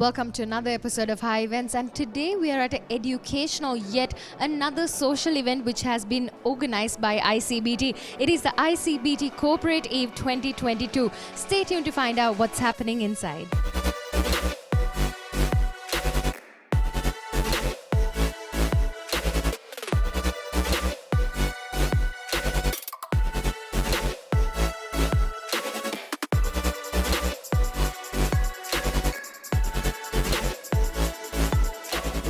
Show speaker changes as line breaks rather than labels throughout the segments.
Welcome to another episode of Hi Events, and today we are at an educational yet another social event which has been organized by ICBT. It is the ICBT Corporate Eve 2022. Stay tuned to find out what's happening inside.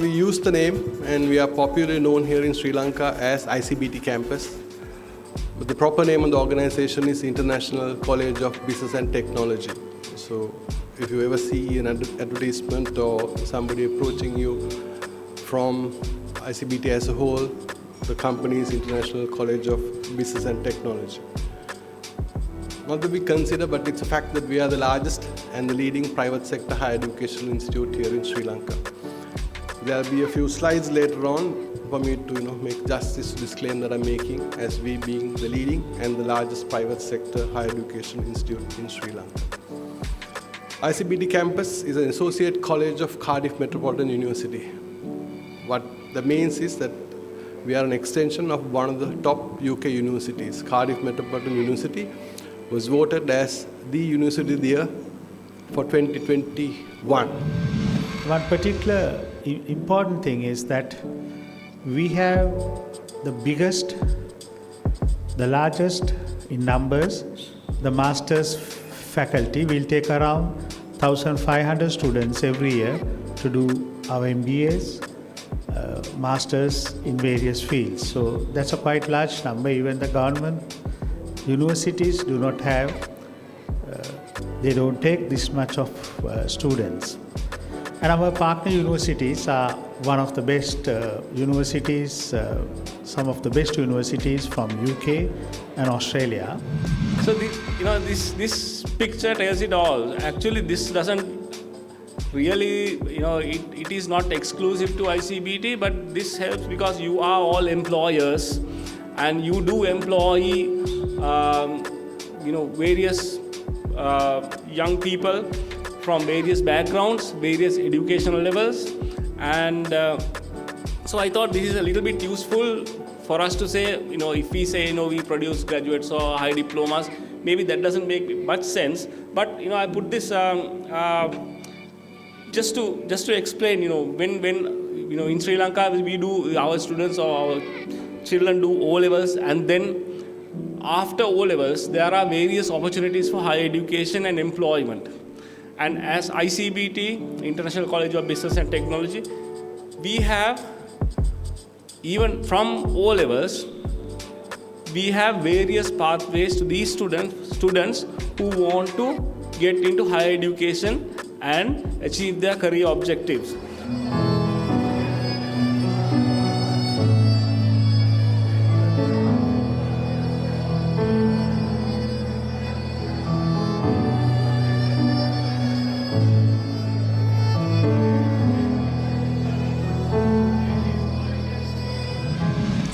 We use the name and we are popularly known here in Sri Lanka as ICBT campus. But the proper name of the organization is International College of Business and Technology. So if you ever see an advertisement or somebody approaching you from ICBT as a whole, the company is International College of Business and Technology. Not that we consider, but it's a fact that we are the largest and the leading private sector higher educational institute here in Sri Lanka. There will be a few slides later on for me to make justice to this claim that I'm making as we being the leading and the largest private sector higher education institute in Sri Lanka. ICBT campus is an associate college of Cardiff Metropolitan University. What that means is that we are an extension of one of the top UK universities. Cardiff Metropolitan University was voted as the university of the year for 2021.
One particular important thing is that we have the biggest, the largest in numbers, the master's faculty. Will take around 1,500 students every year to do our MBAs, masters in various fields. So that's a quite large number. Even the government universities do not have, they don't take this much of students. And our partner universities are one of the best universities, some of the best universities from UK and Australia.
So this picture tells it all. Actually, this doesn't really, it is not exclusive to ICBT, but this helps because you are all employers and you do employ, various young people from various backgrounds, various educational levels, and so I thought this is a little bit useful for us to say, if we say, we produce graduates or high diplomas, maybe that doesn't make much sense, but I put this just to explain, when in Sri Lanka we do, our students or our children do O-levels, and then after O-levels there are various opportunities for higher education and employment. And as ICBT, International College of Business and Technology, we have, even from O-levels, we have various pathways to these students who want to get into higher education and achieve their career objectives.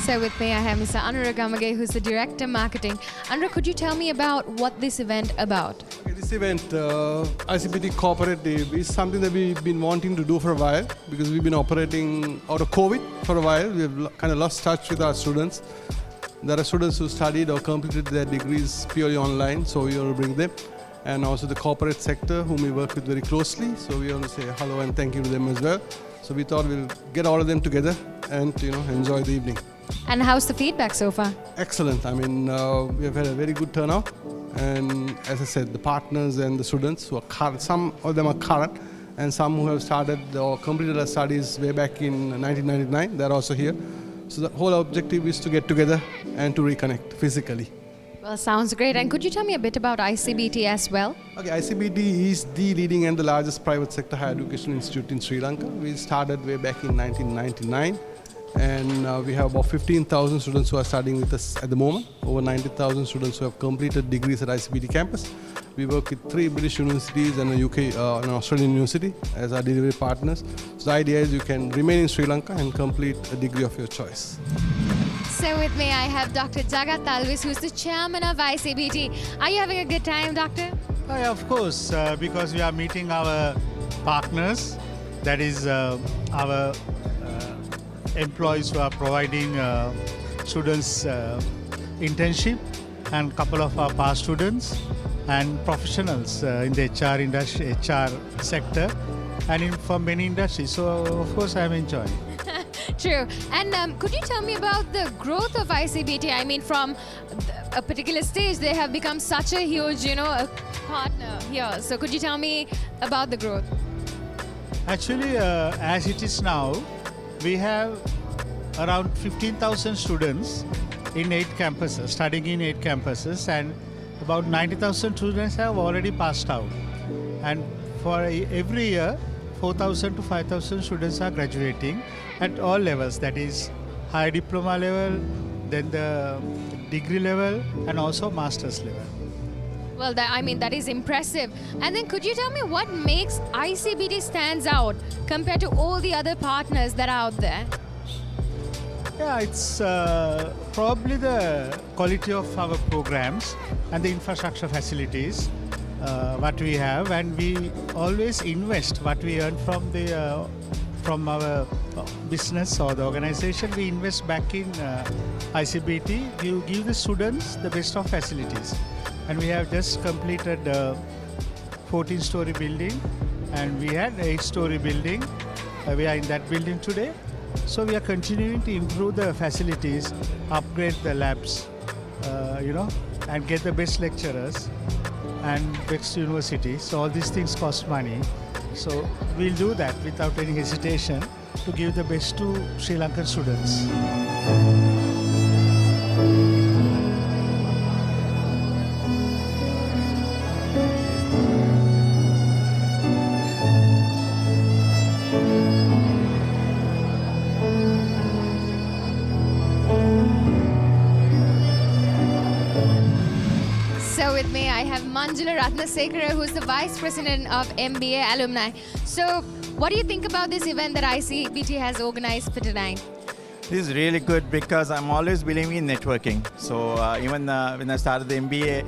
So with me I have Mr. Anurag Gamage, who's the Director Marketing. Anurag, could you tell me about what this event about?
Okay, this event, ICBT Corporate Eve, is something that we've been wanting to do for a while because we've been operating out of COVID for a while. We've kind of lost touch with our students. There are students who studied or completed their degrees purely online, so we want to bring them. And also the corporate sector, whom we work with very closely. So we want to say hello and thank you to them as well. So we thought we'll get all of them together and enjoy the evening.
And how's the feedback so far?
Excellent. I mean, we have had a very good turnout. And as I said, the partners and the students who are current, some of them are current, and some who have started or completed their studies way back in 1999, they're also here. So the whole objective is to get together and to reconnect physically.
Well, sounds great. And could you tell me a bit about ICBT as well?
Okay, ICBT is the leading and the largest private sector higher education institute in Sri Lanka. We started way back in 1999. And we have about 15,000 students who are studying with us at the moment. Over 90,000 students who have completed degrees at ICBT campus. We work with 3 British universities and a UK and Australian university as our delivery partners. So the idea is you can remain in Sri Lanka and complete a degree of your choice.
So with me I have Dr. Jagat Talvis, who's the chairman of ICBT. Are you having a good time, Doctor?
Of course, because we are meeting our partners, that is our employees who are providing students internship, and couple of our past students and professionals in the HR industry, HR sector, and for many industries. So of course I'm enjoying.
True. And could you tell me about the growth of ICBT? I mean, from a particular stage, they have become such a huge, a partner here. So could you tell me about the growth?
Actually, as it is now, we have around 15,000 students in 8 campuses, studying in 8 campuses, and about 90,000 students have already passed out. And for every year, 4,000 to 5,000 students are graduating at all levels, that is higher diploma level, then the degree level, and also master's level.
Well, that is impressive. And then could you tell me what makes ICBT stands out compared to all the other partners that are out there?
Yeah, it's probably the quality of our programs and the infrastructure facilities what we have, and we always invest what we earn from our business or the organization. We invest back in ICBT. You give the students the best of facilities, and we have just completed a 14-story building, and we had 8-story building. We are in that building today. So we are continuing to improve the facilities, upgrade the labs, and get the best lecturers and best universities. So all these things cost money. So we'll do that without any hesitation to give the best to Sri Lankan students.
So with me, I have Manjula Ratnasekara, who's the Vice President of MBA Alumni. So what do you think about this event that ICBT has organized for tonight?
This is really good because I'm always believing in networking. So even when I started the MBA,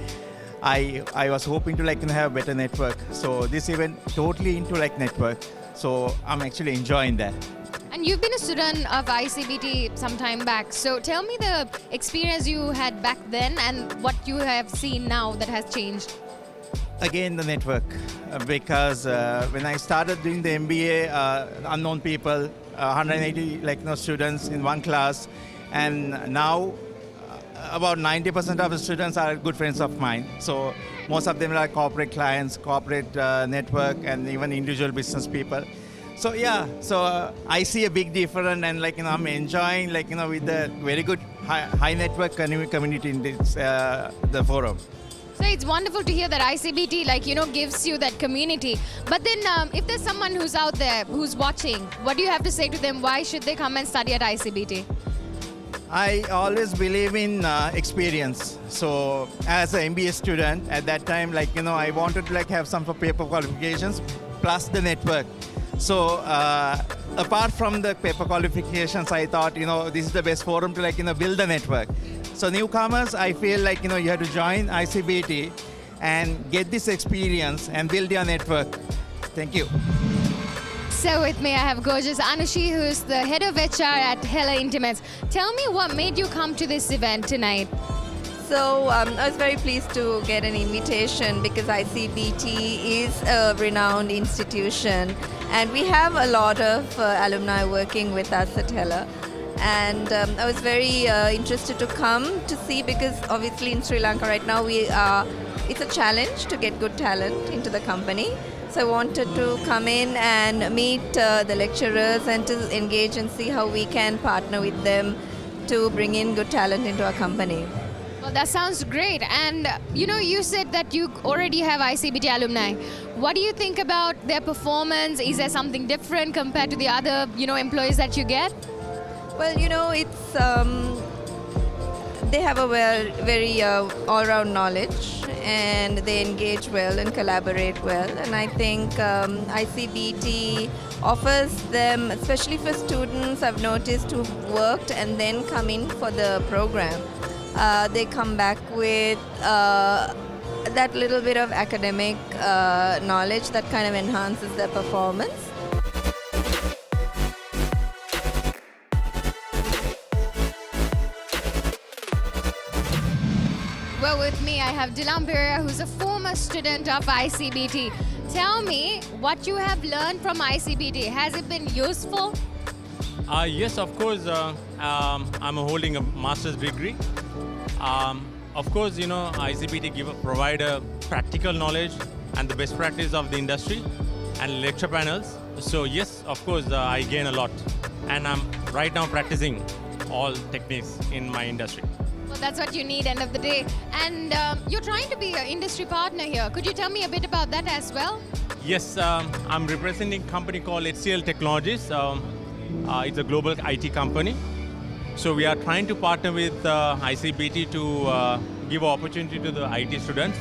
I was hoping to have a better network. So this event totally into network. So I'm actually enjoying that.
And you've been a student of ICBT some time back. So tell me the experience you had back then and what you have seen now that has changed.
Again, the network. Because when I started doing the MBA, unknown people, 180 students in one class, and now about 90% of the students are good friends of mine. So most of them are corporate clients, corporate network, and even individual business people. So yeah, I see a big difference, and I'm enjoying with the very good high network community in this the forum.
So it's wonderful to hear that ICBT gives you that community. But then if there's someone who's out there who's watching, what do you have to say to them? Why should they come and study at ICBT?
I always believe in experience. So as an MBA student at that time, I wanted to have some paper qualifications plus the network. So apart from the paper qualifications, I thought this is the best forum to build the network. So newcomers, I feel you have to join ICBT and get this experience and build your network. Thank you.
So with me, I have gorgeous Anushi, who's the head of HR at Hella Intimates. Tell me what made you come to this event tonight.
So I was very pleased to get an invitation because ICBT is a renowned institution and we have a lot of alumni working with us at Hella. And I was very interested to come to see because obviously in Sri Lanka right now it's a challenge to get good talent into the company. So I wanted to come in and meet the lecturers and to engage and see how we can partner with them to bring in good talent into our company.
Well, that sounds great. And you said that you already have ICBT alumni. What do you think about their performance? Is there something different compared to the other, employees that you get?
Well, it's they have a very all-round knowledge and they engage well and collaborate well. And I think ICBT offers them, especially for students I've noticed who've worked and then come in for the program. They come back with that little bit of academic knowledge that kind of enhances their performance.
Well, with me, I have Dilam Pereira, who's a former student of ICBT. Tell me what you have learned from ICBT. Has it been useful?
Yes, of course. I'm holding a master's degree. Of course, ICBT provide a practical knowledge and the best practice of the industry and lecture panels. So yes, of course, I gain a lot. And I'm right now practicing all techniques in my industry.
Well, that's what you need end of the day. And you're trying to be an industry partner here. Could you tell me a bit about that as well?
Yes, I'm representing a company called HCL Technologies. It's a global IT company. So we are trying to partner with ICBT to give opportunity to the IT students.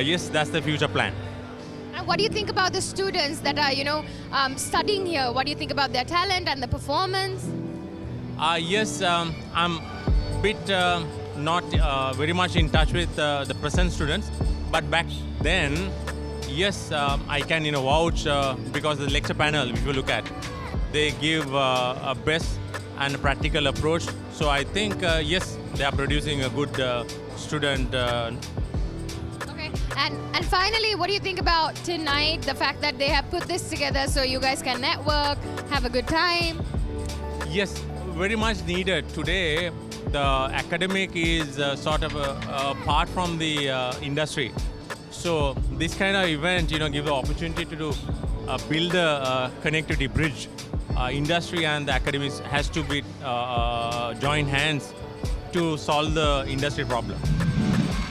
Yes, that's the future plan.
And what do you think about the students that are, studying here? What do you think about their talent and the performance?
Yes, I'm bit not very much in touch with the present students, but back then, yes, I can vouch because the lecture panel, if you look at, they give a best and practical approach. So I think yes, they are producing a good student.
Okay, and finally, what do you think about tonight? The fact that they have put this together so you guys can network, have a good time.
Yes, very much needed today. The academic is sort of apart from the industry. So this kind of event, give the opportunity to build a connectivity bridge. Industry and the academics has to be join hands to solve the industry problem.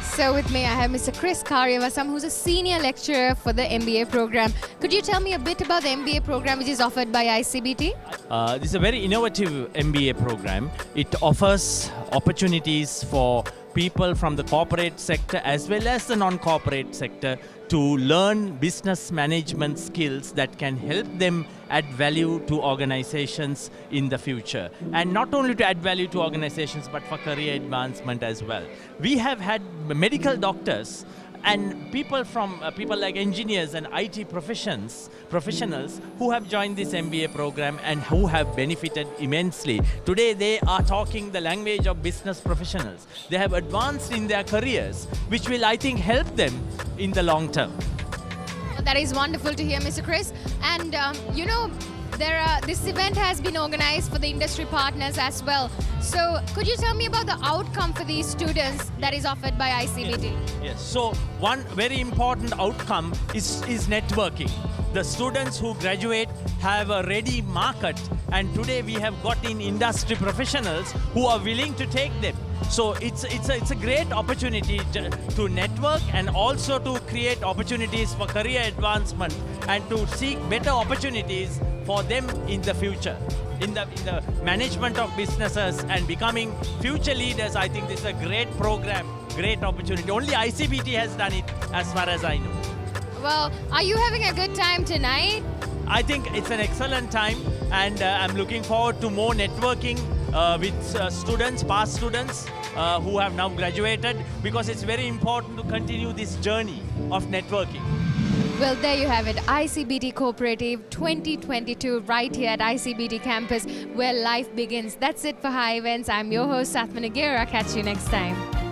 So with me, I have Mr. Chris Karyavasam, who's a senior lecturer for the MBA program. Could you tell me a bit about the MBA program which is offered by ICBT?
This is a very innovative MBA program. It offers opportunities for people from the corporate sector as well as the non-corporate sector to learn business management skills that can help them add value to organizations in the future. And not only to add value to organizations, but for career advancement as well. We have had medical doctors and people from people like engineers and IT professionals who have joined this MBA program and who have benefited immensely. Today they are talking the language of business professionals. They have advanced in their careers, which will, I think, help them in the long term.
Well, that is wonderful to hear, Mr. Chris. And this event has been organized for the industry partners as well. So could you tell me about the outcome for these students that is offered by ICBT?
Yes. So one very important outcome is networking. The students who graduate have a ready market, and today we have got in industry professionals who are willing to take them. So it's a great opportunity to network and also to create opportunities for career advancement and to seek better opportunities for them in the future. In the management of businesses and becoming future leaders, I think this is a great program, great opportunity. Only ICBT has done it as far as I know.
Well, are you having a good time tonight?
I think it's an excellent time, and I'm looking forward to more networking with students, past students who have now graduated, because it's very important to continue this journey of networking.
Well, there you have it, ICBT Cooperative 2022 right here at ICBT campus where life begins. That's it for High Events. I'm your host, Sathma Nagera. Catch you next time.